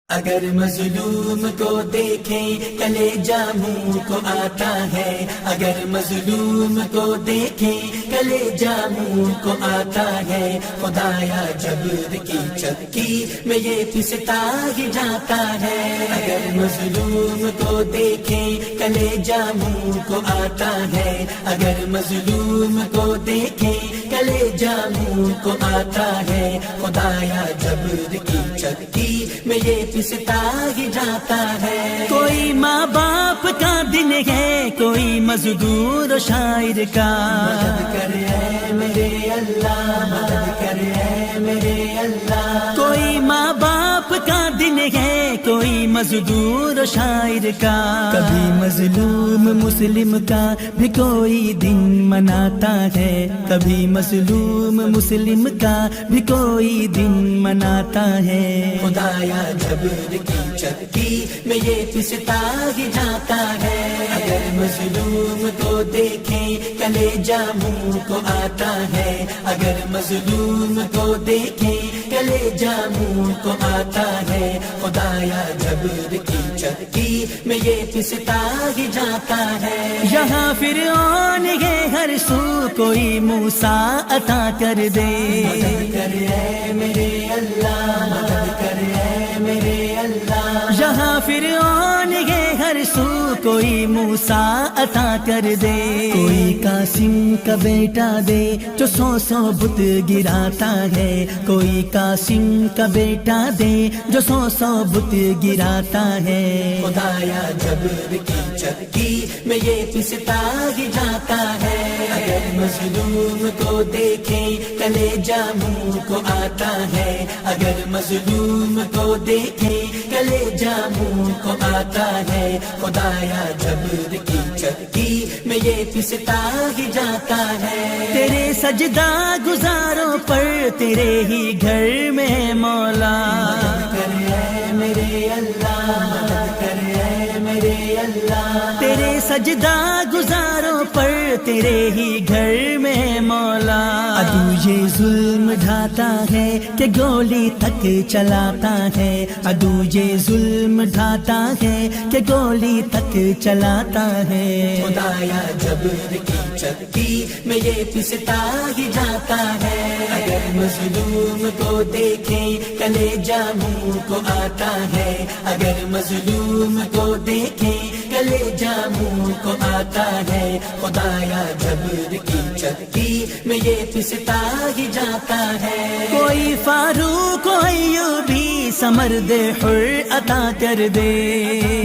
اگر مظلوم کو دیکھیں کلیجہ منہ کو آتا ہے، اگر مظلوم کو دیکھیں کلیجہ منہ کو آتا ہے، خدایا جبر کی چکی میں یہ پستا ہی جاتا ہے۔ اگر مظلوم کو دیکھیں کلیجہ منہ کو آتا ہے، اگر مظلوم کو دیکھیں کلیجہ منہ کو آتا ہے، خدایا جبر کی چکی میں یہ پستا ہی جاتا ہے۔ کوئی ماں باپ کا دن ہے، کوئی مزدور و شاعر کا، مدد کرے اے میرے اللہ، مدد کرے اے میرے اللہ۔ کوئی ماں باپ کا دن ہے، کوئی مزدور و شاعر کا، کبھی مظلوم مسلم کا بھی کوئی دن مناتا ہے، کبھی مظلوم مسلم کا بھی کوئی دن مناتا ہے۔ خدایا جبر کی چکی میں یہ پستا ہی جاتا ہے۔ اگر مظلوم کو دیکھیں کلیجہ منہ کو آتا ہے، اگر مظلوم کو دیکھیں کلیجہ منہ کو آتا ہے، خدایا جبر کی چکی میں یہ پستا ہی جاتا ہے۔ یہاں فرعون ہے ہر سو، کوئی موسیٰ عطا کر دے، مدد کرے اے میرے اللہ، مدد کرے اے میرے اللہ۔ یہاں فرعون ہے ہر سو، کوئی موسیٰ عطا کر دے، کوئی قاسم کا بیٹا دے جو 100 بت گراتا ہے، کوئی قاسم کا بیٹا دے جو 100 بت گراتا ہے۔ خدایا جبر کی چکی میں یہ پستا ہی جاتا ہے۔ اگر مظلوم کو دیکھیں کلیجہ منہ کو آتا ہے، اگر مظلوم کو دیکھیں کلیجہ منہ کو آتا ہے، خدایا جبر کی چکی میں یہ پستا ہی جاتا ہے۔ تیرے سجدہ گزاروں پر تیرے ہی گھر میں مولا، مدد کرے اے میرے اللہ، مدد کرے اے میرے اللہ۔ تیرے سجدہ گزاروں پر تیرے ہی گھر میں مولا، عدو یہ ظلم ڈھاتا ہے کہ گولی تک چلاتا ہے، عدو یہ ظلم ڈھاتا ہے کہ گولی تک چلاتا ہے۔ خدایا جبر کی چکی میں یہ پستا ہی جاتا ہے۔ اگر مظلوم کو دیکھیں کلیجہ منہ کو آتا ہے، اگر مظلوم کو دیکھیں کلیجہ منہ کو آتا ہے، خدایا جبر کی چکی میں یہ پستا ہی جاتا ہے۔ کوئی فاروق و ایوبی سمرد حر عطا کر دے،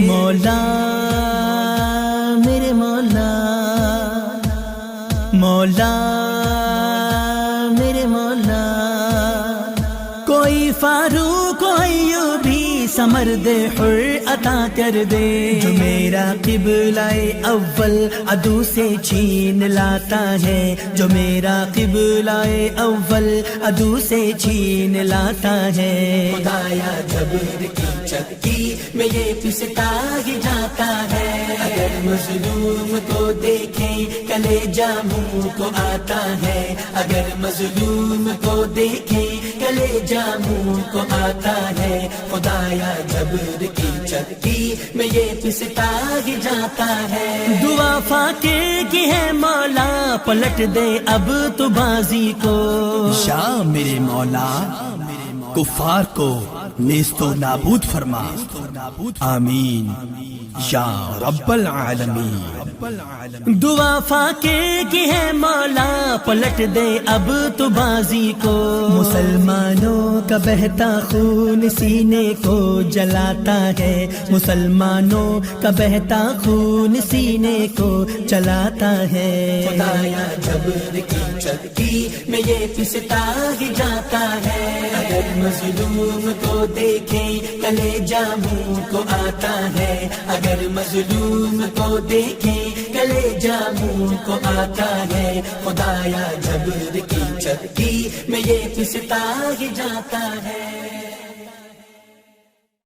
مولا میرے مولا، مولا میرے مولا۔ کوئی فاروق و ایوبی سمرد حر عطا کر دے، جو میرا قبلہ اول عدو سے چھین لاتا ہے، جو میرا قبلہ اول عدو سے چھین لاتا ہے۔ خدایا جبر کی چکی میں یہ پستا ہی جاتا ہے۔ اگر مظلوم کو دیکھیں کلیجہ منہ کو آتا ہے، اگر مظلوم کو دیکھیں کلیجہ منہ کو آتا ہے، خدایا جبر کی چکی میں یہ پستا ہی جاتا ہے۔ دعا فاقے کی ہے مولا، پلٹ دے اب تو بازی کو، یا میرے مولا کفار کو نیست و نابود فرما، آمین یا رب العالمین۔ دعا فاقے کی ہے مولا، پلٹ دے اب تو بازی کو، مسلمانوں کا بہتا خون سینے کو جلاتا ہے، مسلمانوں کا بہتا خون سینے کو جلاتا ہے۔ خدایا جبر کی چکی میں یہ پستا ہی جاتا ہے۔ اگر مظلوم کو دیکھیں کلیجہ منہ کو آتا ہے، اگر مظلوم کو دیکھیں کلیجہ منہ کو آتا ہے، خدایا جبر کی چکی میں یہ پستا ہی جاتا ہے۔